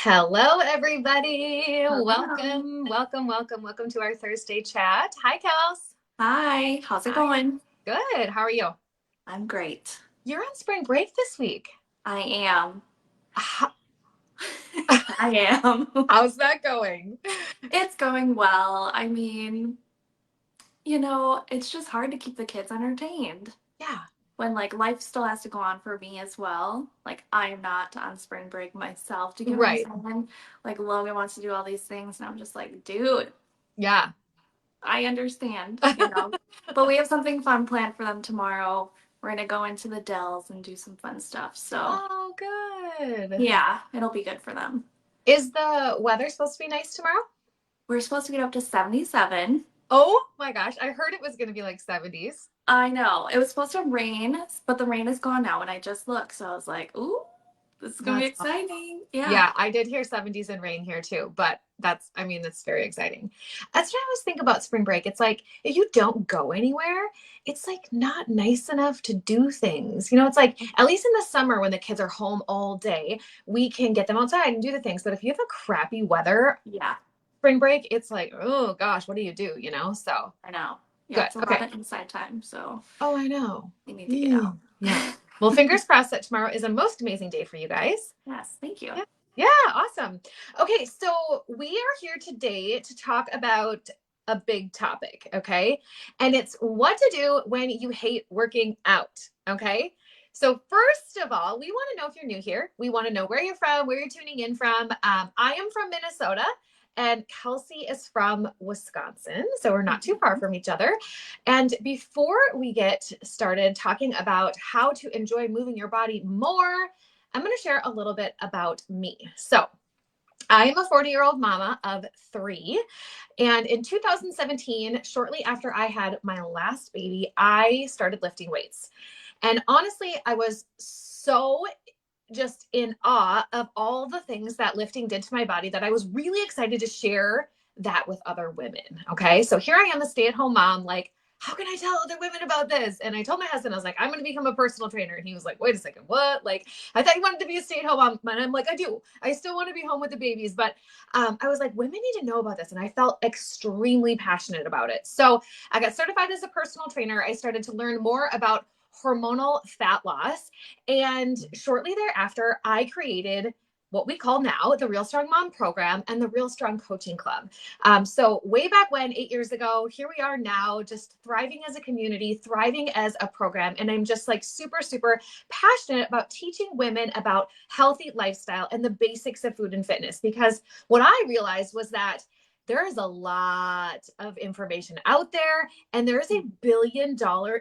Hello, everybody. Hello. Welcome to our Thursday chat. Hi, Kels. Hi, how's it Hi. going? Good. How are you? I'm great. You're on spring break this week. I am. How, I am. how's that going? It's going well. It's just hard to keep the kids entertained Yeah. when life still has to go on for me as well. Like I'm not on spring break myself. Do you get what I'm Right. saying? Like Logan wants to do all these things and I'm just like, dude, Yeah. I understand. But we have something fun planned for them tomorrow. We're gonna go into the Dells and do some fun stuff. So Oh, good. yeah, it'll be good for them. Is the weather supposed to be nice tomorrow? We're supposed to get up to 77. Oh my gosh. I heard it was going to be like 70s. I know. It was supposed to rain, but the rain is gone now. And I just looked. So I was like, ooh, this is going to be That's exciting. Yeah. Yeah, I did hear 70s and rain here too, but that's very exciting. That's what I always think about spring break. It's like if you don't go anywhere, it's like not nice enough to do things. It's like at least in the summer when the kids are home all day, we can get them outside and do the things. But if you have a crappy weather Yeah. spring break, it's like, oh gosh, what do you do? So I know. Yeah. good. It's a lot Okay. of inside time. So Oh, I know. we need to get out. Mm, yeah. Well, fingers crossed that tomorrow is a most amazing day for you guys. Yes. Thank you. Yeah. Yeah, awesome. Okay, so we are here today to talk about a big topic, okay? And it's what to do when you hate working out, okay? So, first of all, we want to know if you're new here. We want to know where you're from, where you're tuning in from. I am from Minnesota, and Kelsey is from Wisconsin. So, we're not too far Mhm. from each other. And before we get started talking about how to enjoy moving your body more, I'm going to share a little bit about me. So, I am a 40-year-old mama of three. And in 2017, shortly after I had my last baby, I started lifting weights. And honestly, I was so just in awe of all the things that lifting did to my body that I was really excited to share that with other women. Okay. So here I am, a stay at home mom, like, how can I tell other women about this? And I told my husband, I was like, I'm going to become a personal trainer. And he was like, wait a second, what? Like, I thought you wanted to be a stay at home mom. And I'm like, I do. I still want to be home with the babies. But I was like, women need to know about this. And I felt extremely passionate about it. So I got certified as a personal trainer. I started to learn more about hormonal fat loss. And shortly thereafter, I created what we call now the Real Strong Mom program and the Real Strong Coaching Club. So, way back when, 8 years ago, here we are now, just thriving as a community, thriving as a program. And I'm just like super, super passionate about teaching women about healthy lifestyle and the basics of food and fitness. Because what I realized was that there is a lot of information out there, and there is a $1 billion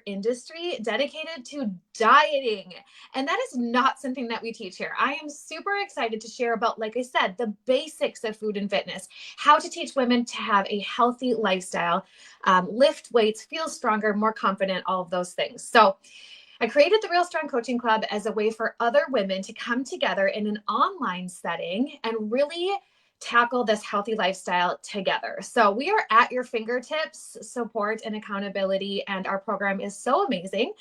industry dedicated to dieting. And that is not something that we teach here. I am super excited to share about, like I said, the basics of food and fitness, how to teach women to have a healthy lifestyle, lift weights, feel stronger, more confident, all of those things. So, I created the Real Strong Coaching Club as a way for other women to come together in an online setting and really tackle this healthy lifestyle together. So we are at your fingertips, support and accountability, and our program is so amazing.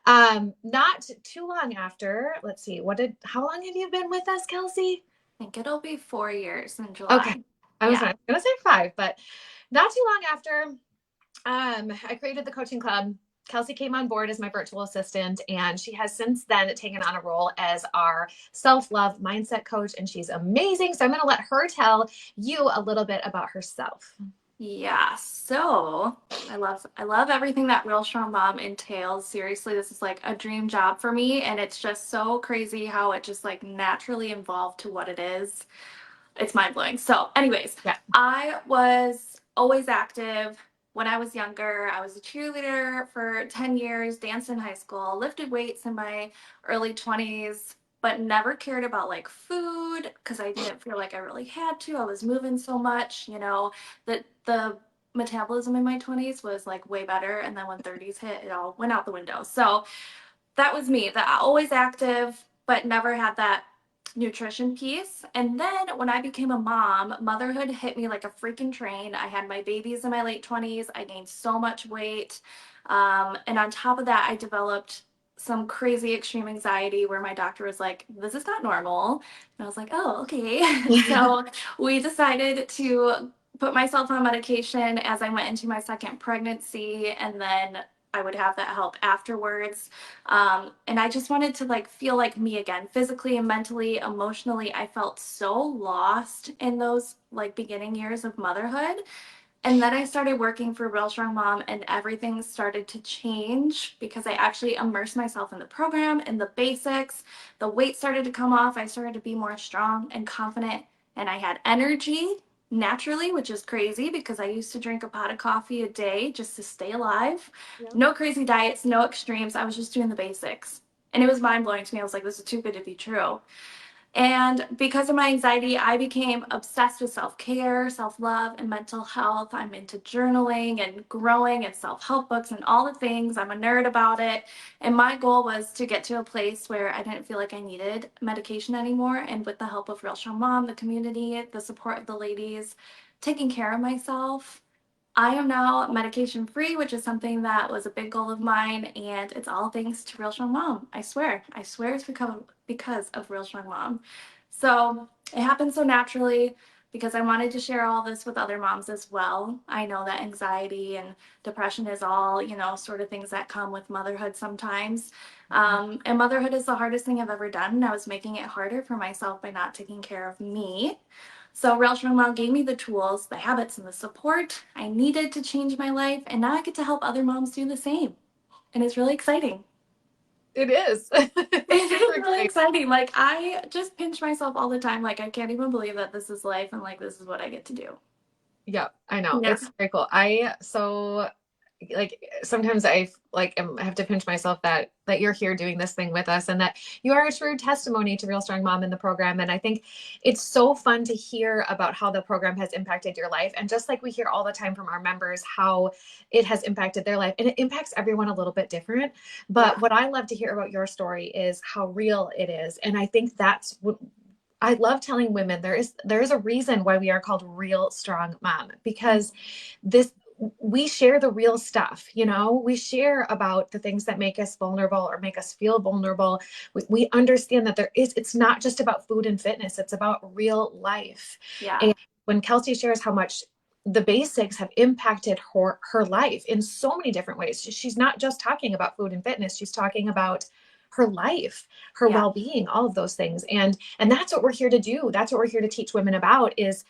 Not too long after, let's see, how long have you been with us, Kelsey? I think it'll be 4 years in Okay. July. I was Yeah. gonna say five, but not too long after, I created the coaching club. Kelsey came on board as my virtual assistant, and she has since then taken on a role as our self love mindset coach, and she's amazing. So I'm going to let her tell you a little bit about herself. Yeah, so I love everything that Real Strong Mom entails. Seriously, this is like a dream job for me, and it's just so crazy how it just like naturally evolved to what it is. It's mind blowing. So, anyways, Yeah. I was always active when I was younger. I was a cheerleader for 10 years, danced in high school, lifted weights in my early 20s, but never cared about like food because I didn't feel like I really had to. I was moving so much, that the metabolism in my 20s was like way better. And then when 30s hit, it all went out the window. So, that was me, that always active, but never had that nutrition piece. And then when I became a mom, motherhood hit me like a freaking train. I had my babies in my late 20s. I gained so much weight. And on top of that, I developed some crazy extreme anxiety where my doctor was like, this is not normal. And I was like, oh, okay. So we decided to put myself on medication as I went into my second pregnancy, and then I would have that help afterwards. And I just wanted to like feel like me again, physically and mentally, emotionally. I felt so lost in those like beginning years of motherhood. And then I started working for Real Strong Mom, and everything started to change because I actually immersed myself in the program and the basics. The weight started to come off. I started to be more strong and confident, and I had energy naturally, which is crazy because I used to drink a pot of coffee a day just to stay alive. Yeah. No crazy diets, no extremes. I was just doing the basics. And it was mind blowing to me. I was like, this is too good to be true. And because of my anxiety, I became obsessed with self care, self love, and mental health. I'm into journaling and growing and self help books and all the things. I'm a nerd about it. And my goal was to get to a place where I didn't feel like I needed medication anymore. And with the help of Real Strong Mom, the community, the support of the ladies, taking care of myself, I am now medication free, which is something that was a big goal of mine, and it's all thanks to Real Strong Mom. I swear. I swear it's because of Real Strong Mom. So it happened so naturally because I wanted to share all this with other moms as well. I know that anxiety and depression is all, sort of things that come with motherhood sometimes. And motherhood is the hardest thing I've ever done, and I was making it harder for myself by not taking care of me. So Real Strong Mom gave me the tools, the habits, and the support I needed to change my life, and now I get to help other moms do the same. And it's really exciting. It is. It It's super is really exciting. exciting. Like I just pinch myself all the time. Like I can't even believe that this is life and like this is what I get to do. Yeah, I know. Yeah. It's very cool. I so like sometimes I have to pinch myself that you're here doing this thing with us and that you are a true testimony to Real Strong Mom in the program. And I think it's so fun to hear about how the program has impacted your life. And just like we hear all the time from our members, how it has impacted their life, and it impacts everyone a little bit different. But Yeah. what I love to hear about your story is how real it is. And I think that's what I love telling women there is a reason why we are called Real Strong Mom, because this we share the real stuff. We share about the things that make us vulnerable or make us feel vulnerable. We understand that it's not just about food and fitness, it's about real life. Yeah. And when Kelsey shares how much the basics have impacted her life in so many different ways, she's not just talking about food and fitness, she's talking about her life, her Yeah. well-being, all of those things. And that's what we're here to do. That's what we're here to teach women about, is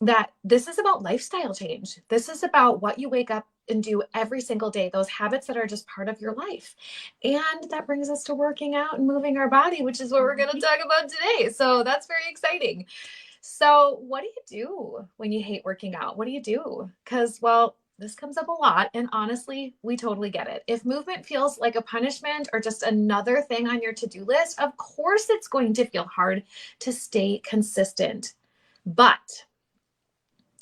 that this is about lifestyle change. This is about what you wake up and do every single day, those habits that are just part of your life. And that brings us to working out and moving our body, which is what we're going to talk about today. So that's very exciting. So what do you do when you hate working out? What do you do? Because, well, this comes up a lot. And honestly, we totally get it. If movement feels like a punishment or just another thing on your to-do list, of course it's going to feel hard to stay consistent. But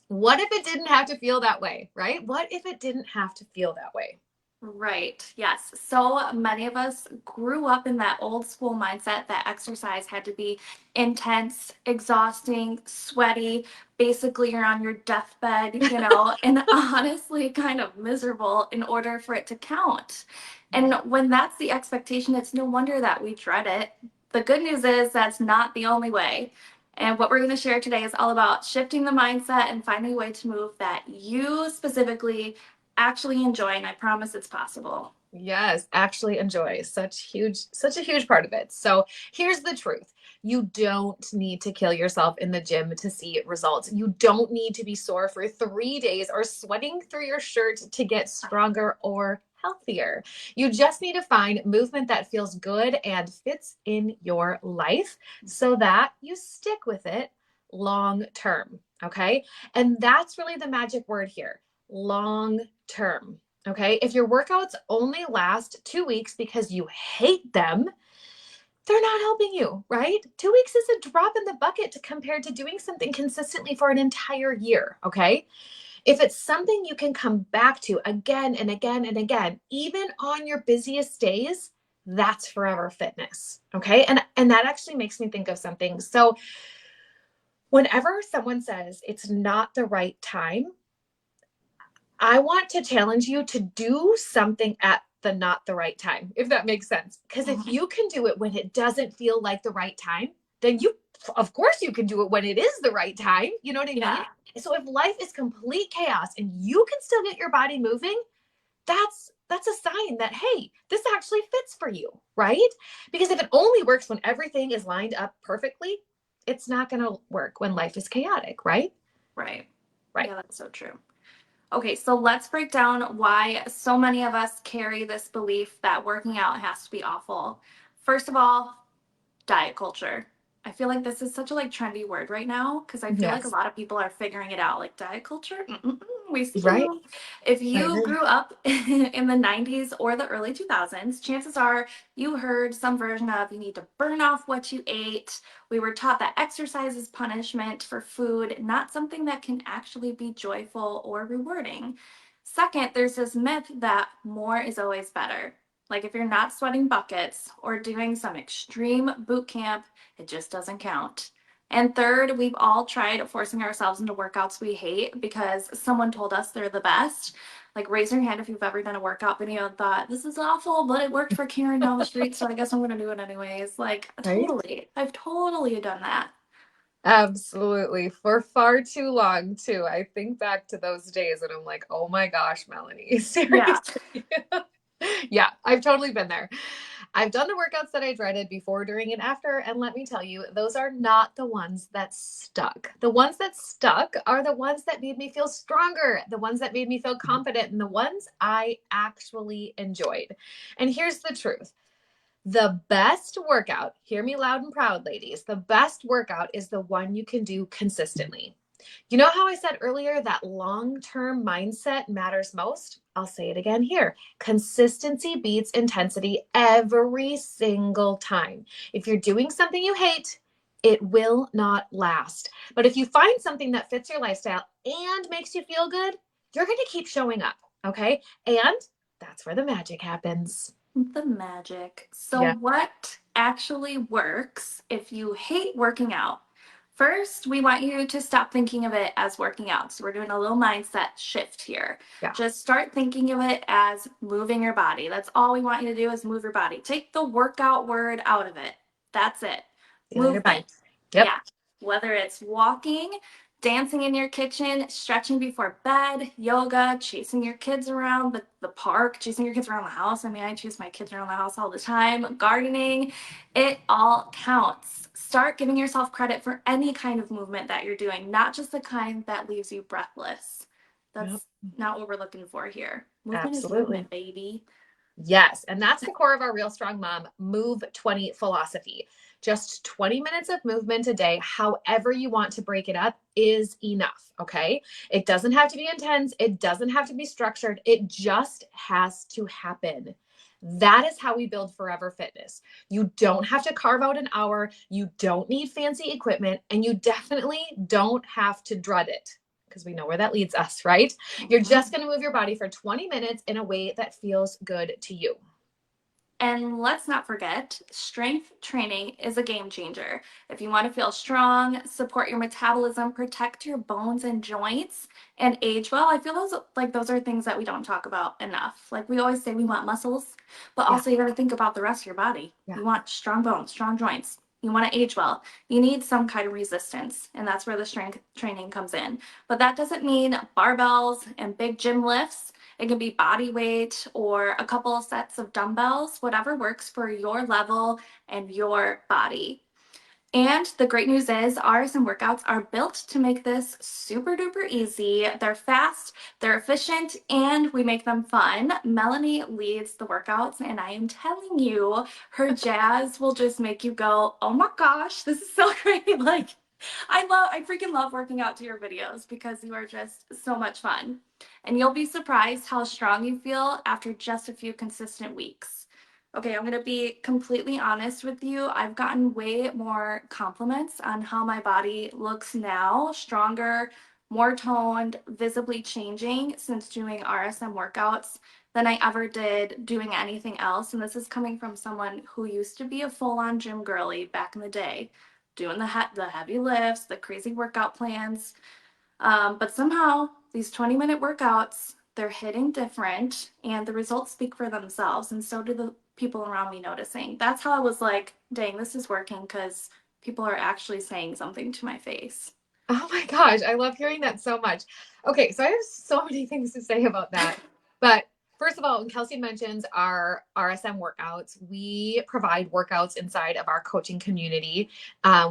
what if it didn't have to feel that way, right? What if it didn't have to feel that way? Right. Yes. So many of us grew up in that old school mindset that exercise had to be intense, exhausting, sweaty. Basically, you're on your deathbed, and honestly kind of miserable in order for it to count. And when that's the expectation, it's no wonder that we dread it. The good news is that's not the only way. And what we're going to share today is all about shifting the mindset and finding a way to move that you specifically actually enjoy, and I promise it's possible. Yes, actually enjoy such a huge part of it. So here's the truth. You don't need to kill yourself in the gym to see results. You don't need to be sore for 3 days or sweating through your shirt to get stronger or healthier. You just need to find movement that feels good and fits in your life so that you stick with it long term. Okay. And that's really the magic word here, long term. Okay. If your workouts only last 2 weeks because you hate them, they're not helping you, right? 2 weeks is a drop in the bucket compared to doing something consistently for an entire year. Okay. If it's something you can come back to again and again and again, even on your busiest days, that's forever fitness. Okay. And that actually makes me think of something. So whenever someone says it's not the right time, I want to challenge you to do something at than not the right time, if that makes sense. Because if you can do it when it doesn't feel like the right time, then of course, you can do it when it is the right time. You know what I mean? Yeah. So if life is complete chaos and you can still get your body moving, that's a sign that, hey, this actually fits for you, right? Because if it only works when everything is lined up perfectly, it's not going to work when life is chaotic, right? Right. Right. Yeah, that's so true. Okay, so let's break down why so many of us carry this belief that working out has to be awful. First of all, diet culture. I feel like this is such a like trendy word right now because I feel like a Yes. lot of people are figuring it out. Like diet culture, we see Right. you. If I you agree. grew up in the 90s or the early 2000s, chances are you heard some version of you need to burn off what you ate. We were taught that exercise is punishment for food, not something that can actually be joyful or rewarding. Second, there's this myth that more is always better. Like if you're not sweating buckets or doing some extreme boot camp, it just doesn't count. And third, we've all tried forcing ourselves into workouts we hate because someone told us they're the best. Like raise your hand if you've ever done a workout video and thought, this is awful, but it worked for Karen down the street, so I guess I'm gonna do it anyways. Like Right. totally. I've totally done that. Absolutely. For far too long, too. I think back to those days and I'm like, oh my gosh, Melanie, Yeah. seriously. Yeah, I've totally been there. I've done the workouts that I dreaded before, during, and after. And let me tell you, those are not the ones that stuck. The ones that stuck are the ones that made me feel stronger, the ones that made me feel confident, and the ones I actually enjoyed. And here's the truth. The best workout, hear me loud and proud, ladies, the best workout is the one you can do consistently. You know how I said earlier that long term mindset matters most? I'll say it again here. Consistency beats intensity every single time. If you're doing something you hate, it will not last. But if you find something that fits your lifestyle and makes you feel good, you're going to keep showing up. Okay. And that's where the magic happens. The magic. So, Yeah. what actually works if you hate working out? First, we want you to stop thinking of it as working out. So, we're doing a little mindset shift here. Yeah. Just start thinking of it as moving your body. That's all we want you to do is move your body. Take the workout word out of it. That's it. Feeling your Movement. body. Yep. Yeah. Whether it's walking, dancing in your kitchen, stretching before bed, yoga, chasing your kids around the park, chasing your kids around the house. I mean, I chase my kids around the house all the time, gardening, it all counts. Start giving yourself credit for any kind of movement that you're doing, not just the kind that leaves you breathless. Yep. That's not what we're looking for here. Movement is Absolutely. movement, baby. Yes. And that's the core of our Real Strong Mom Move 20 philosophy. Just 20 minutes of movement a day, however you want to break it up, is enough. Okay. It doesn't have to be intense, it doesn't have to be structured, it just has to happen. That is how we build forever fitness. You don't have to carve out an hour, you don't need fancy equipment, and you definitely don't have to dread it because we know where that leads us, right? You're just Mhm. going to move your body for 20 minutes in a way that feels good to you. And let's not forget, strength training is a game changer. If you want to feel strong, support your metabolism, protect your bones and joints, and age well, I feel those are things that we don't talk about enough. Like we always say we want muscles, but Yeah. also you got to think about the rest of your body. Yeah. You want strong bones, strong joints. You want to age well. You need some kind of resistance, and that's where the strength training comes in. But that doesn't mean barbells and big gym lifts. It can be body weight or a couple of sets of dumbbells, whatever works for your level and your body. And the great news is, RSM workouts are built to make this super duper easy. They're fast, they're efficient, and we make them fun. Melanie leads the workouts, and I am telling you, her jazz will just make you go, oh my gosh, this is so great. Like, I freaking love working out to your videos because you are just so much fun. And you'll be surprised how strong you feel after just a few consistent weeks. Okay, I'm gonna be completely honest with you. I've gotten way more compliments on how my body looks now, stronger, more toned, visibly changing since doing RSM workouts than I ever did doing anything else. And this is coming from someone who used to be a full-on gym girly back in the day, doing the heavy lifts, the crazy workout plans. But somehow these 20-minute workouts they're hitting different, and the results speak for themselves. And so do the people around me noticing. That's how I was like, dang, this is working because people are actually saying something to my face. Oh my gosh, I love hearing that so much. Okay, so I have so many things to say about that. But first of all, when Kelsey mentions our RSM workouts, we provide workouts inside of our coaching community.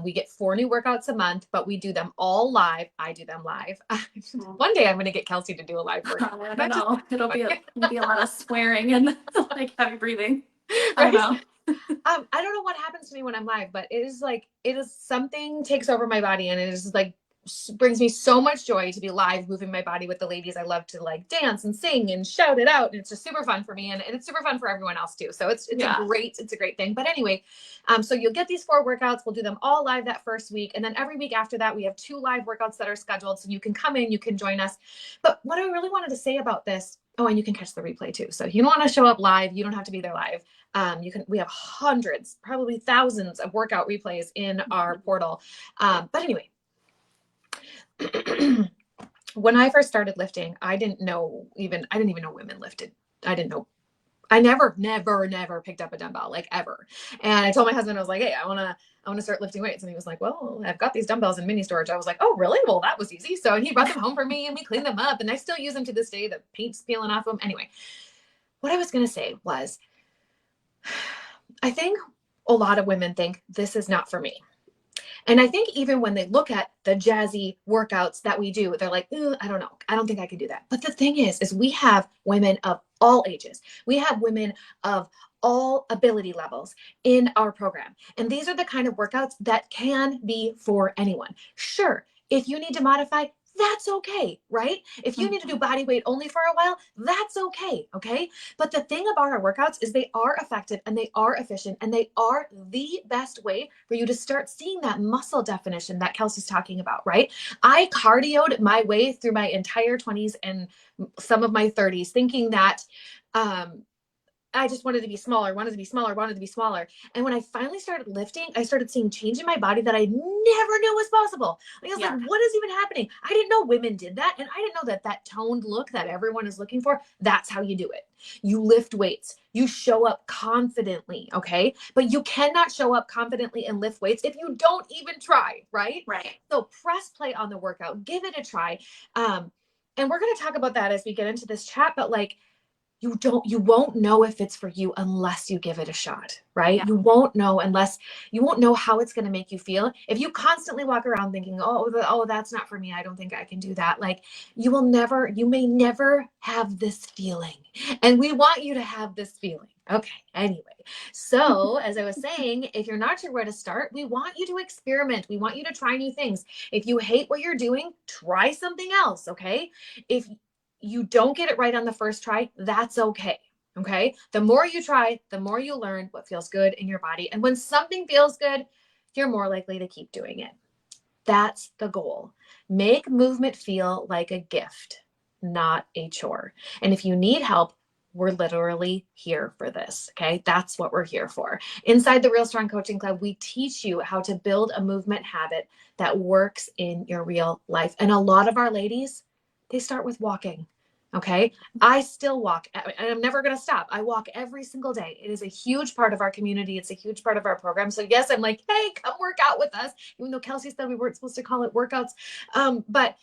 We get 4 new workouts a month, but we do them all live. I do them live. One day I'm going to get Kelsey to do a live workout. I don't know. It'll be a lot of swearing and like heavy breathing. I don't Right? know. I don't know what happens to me when I'm live, but it is something takes over my body, and it is like brings me so much joy to be live moving my body with the ladies. I love to like dance and sing and shout it out, and it's just super fun for me, and it's super fun for everyone else too. So it's Yeah. a great thing. But anyway, so you'll get these 4 workouts. We'll do them all live that first week, and then every week after that we have 2 live workouts that are scheduled, so you can come in, you can join us. But what I really wanted to say about this, oh, and you can catch the replay too, so if you don't want to show up live, you don't have to be there live. We have hundreds, probably thousands of workout replays in our portal. But anyway, when I first started lifting, I didn't even know women lifted. I didn't know. I never picked up a dumbbell, like ever. And I told my husband, I was like, hey, I want to start lifting weights. And he was like, well, I've got these dumbbells in mini storage. I was like, oh, really? Well, that was easy. So he brought them home for me and we cleaned them up, and I still use them to this day. The paint's peeling off them. Anyway, what I was going to say was, I think a lot of women think this is not for me. And I think even when they look at the jazzy workouts that we do, they're like, I don't know. I don't think I can do that. But the thing is we have women of all ages. We have women of all ability levels in our program. And these are the kind of workouts that can be for anyone. Sure, if you need to modify, that's okay, right? If you need to do body weight only for a while, that's okay, okay? But the thing about our workouts is they are effective and they are efficient and they are the best way for you to start seeing that muscle definition that Kelsey's talking about, right? I cardioed my way through my entire 20s and some of my 30s thinking that I just wanted to be smaller, wanted to be smaller, wanted to be smaller. And when I finally started lifting, I started seeing change in my body that I never knew was possible. Like, I was like, what is even happening? I didn't know women did that. And I didn't know that that toned look that everyone is looking for, that's how you do it. You lift weights. You show up confidently, okay? But you cannot show up confidently and lift weights if you don't even try, right? Right. So press play on the workout. Give it a try. And we're going to talk about that as we get into this chat, but like, you won't know if it's for you unless you give it a shot, right? Yeah. You won't know how it's going to make you feel. If you constantly walk around thinking, oh, that's not for me, I don't think I can do that. Like, you may never have this feeling. And we want you to have this feeling. Okay. Anyway, so as I was saying, if you're not sure where to start, we want you to experiment. We want you to try new things. If you hate what you're doing, try something else. Okay. If you don't get it right on the first try, that's okay. Okay. The more you try, the more you learn what feels good in your body. And when something feels good, you're more likely to keep doing it. That's the goal. Make movement feel like a gift, not a chore. And if you need help, we're literally here for this. Okay. That's what we're here for. Inside the Real Strong Coaching Club, we teach you how to build a movement habit that works in your real life. And a lot of our ladies, they start with walking. Okay. I still walk and I'm never going to stop. I walk every single day. It is a huge part of our community. It's a huge part of our program. So yes, I'm like, hey, come work out with us. Even though Kelsey said we weren't supposed to call it workouts. But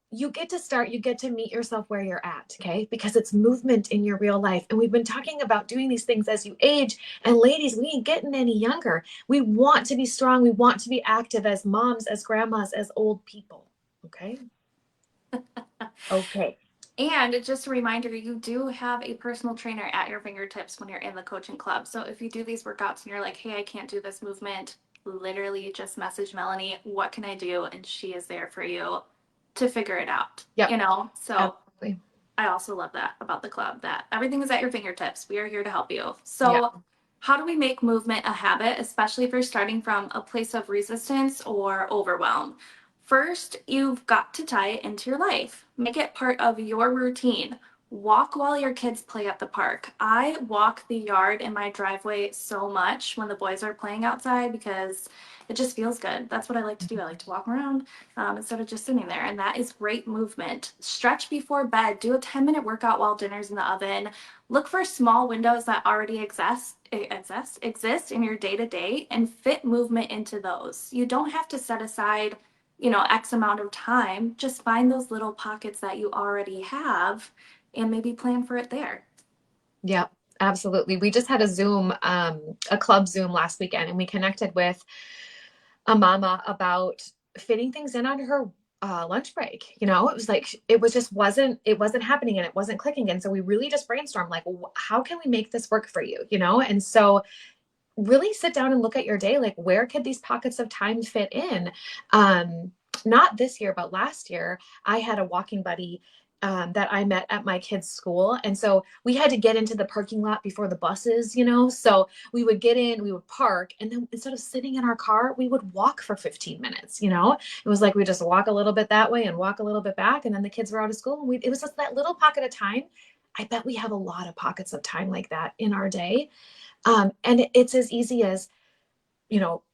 you get to start, you get to meet yourself where you're at. Okay. Because it's movement in your real life. And we've been talking about doing these things as you age, and ladies, we ain't getting any younger. We want to be strong. We want to be active as moms, as grandmas, as old people. Okay. Okay. And just a reminder, you do have a personal trainer at your fingertips when you're in the coaching club. So if you do these workouts and you're like, hey, I can't do this movement, literally just message Melanie, what can I do? And she is there for you to figure it out. Yep. So absolutely. I also love that about the club, that everything is at your fingertips. We are here to help you. So how do we make movement a habit, especially if you're starting from a place of resistance or overwhelm? First, you've got to tie it into your life. Make it part of your routine. Walk while your kids play at the park. I walk the yard in my driveway so much when the boys are playing outside because it just feels good. That's what I like to do. I like to walk around instead of just sitting there. And that is great movement. Stretch before bed. Do a 10-minute workout while dinner's in the oven. Look for small windows that already exist in your day to day and fit movement into those. You don't have to set aside, X amount of time. Just find those little pockets that you already have and maybe plan for it there. Yep, absolutely. We just had a club Zoom last weekend, and we connected with a mama about fitting things in on her lunch break. You know, it was like it wasn't happening and it wasn't clicking. And so we really just brainstormed like, how can we make this work for you? You know, and so really sit down and look at your day. Like, where could these pockets of time fit in? Not this year, but last year, I had a walking buddy that I met at my kids' school. And so we had to get into the parking lot before the buses, you know? So we would get in, we would park, and then instead of sitting in our car, we would walk for 15 minutes, you know? It was like we just walk a little bit that way and walk a little bit back. And then the kids were out of school. And it was just that little pocket of time. I bet we have a lot of pockets of time like that in our day. And it's as easy as,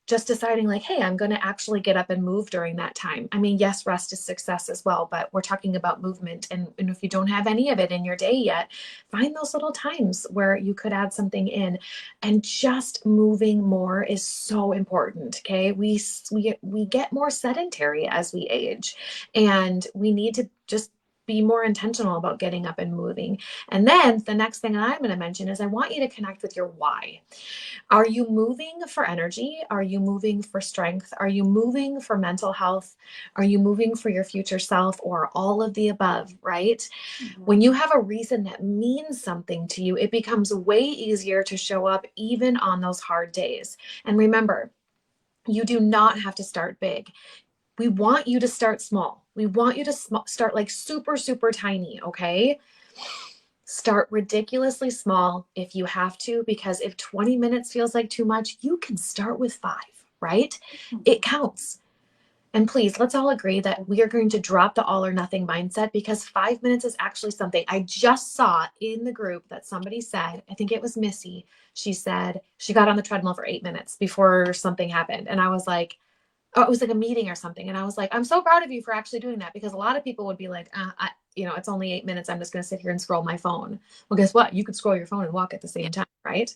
just deciding like, hey, I'm going to actually get up and move during that time. I mean, yes, rest is success as well, but we're talking about movement. And if you don't have any of it in your day yet, find those little times where you could add something in. And just moving more is so important. Okay. We get more sedentary as we age, and we need to just be more intentional about getting up and moving. And then the next thing I'm going to mention is I want you to connect with your why. Are you moving for energy? Are you moving for strength? Are you moving for mental health? Are you moving for your future self, or all of the above, right? When Mhm. you have a reason that means something to you, it becomes way easier to show up even on those hard days. And remember, you do not have to start big. We want you to start small. We want you to start like super, super tiny, okay? Start ridiculously small if you have to, because if 20 minutes feels like too much, you can start with 5, right? It counts. And please, let's all agree that we are going to drop the all or nothing mindset, because 5 minutes is actually something. I just saw in the group that somebody said, I think it was Missy, she said she got on the treadmill for 8 minutes before something happened. And I was like, oh, it was like a meeting or something. And I was like, I'm so proud of you for actually doing that, because a lot of people would be like, it's only 8 minutes. I'm just going to sit here and scroll my phone. Well, guess what? You could scroll your phone and walk at the same time, right?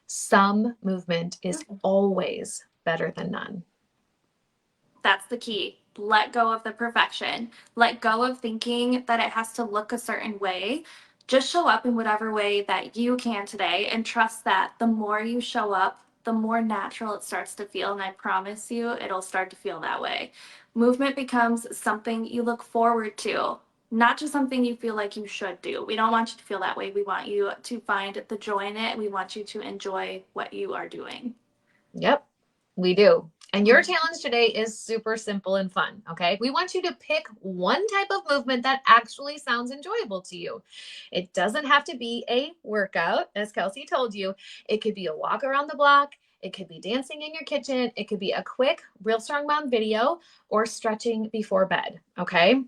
Some movement is always better than none. That's the key. Let go of the perfection. Let go of thinking that it has to look a certain way. Just show up in whatever way that you can today and trust that the more you show up, the more natural it starts to feel. And I promise you, it'll start to feel that way. Movement becomes something you look forward to, not just something you feel like you should do. We don't want you to feel that way. We want you to find the joy in it. We want you to enjoy what you are doing. Yep, we do. And your challenge today is super simple and fun. Okay. We want you to pick one type of movement that actually sounds enjoyable to you. It doesn't have to be a workout, as Kelsey told you. It could be a walk around the block. It could be dancing in your kitchen. It could be a quick Real Strong Mom video, or stretching before bed. Okay.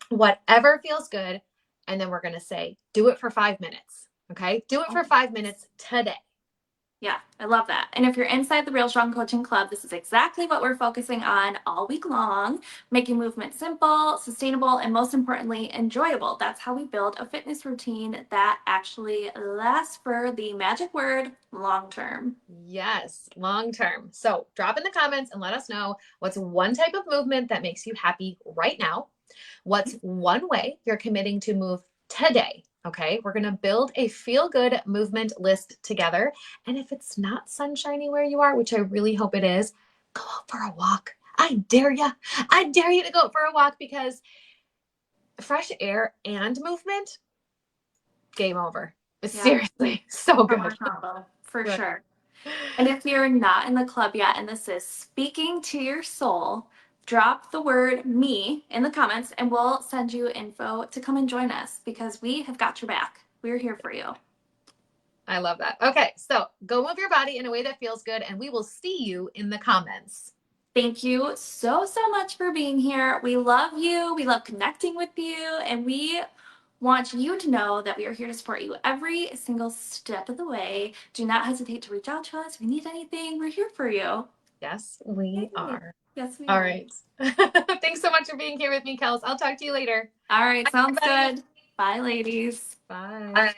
Whatever feels good. And then we're going to say, do it for 5 minutes. Okay. Do it for 5 minutes today. Yeah, I love that. And if you're inside the Real Strong Coaching Club, this is exactly what we're focusing on all week long, making movement simple, sustainable, and most importantly, enjoyable. That's how we build a fitness routine that actually lasts for the magic word long term. Yes, long term. So drop in the comments and let us know what's one type of movement that makes you happy right now. What's one way you're committing to move today? Okay, we're going to build a feel good movement list together. And if it's not sunshiny where you are, which I really hope it is, go out for a walk. I dare you. I dare you to go for a walk, because fresh air and movement, game over. Yeah, Seriously, so power good. combo for Good. sure. And if you're not in the club yet and this is speaking to your soul, drop the word me in the comments and we'll send you info to come and join us because we have got your back. We're here for you. I love that. Okay, so go move your body in a way that feels good, and we will see you in the comments. Thank you so much for being here. We love you. We love connecting with you. And we want you to know that we are here to support you every single step of the way. Do not hesitate to reach out to us. If you need anything, we're here for you. Yes, we Yay. are. Yes, we All are. right. Thanks so much for being here with me, Kels. I'll talk to you later. All right, Bye, sounds everybody. good. Bye, ladies. Bye.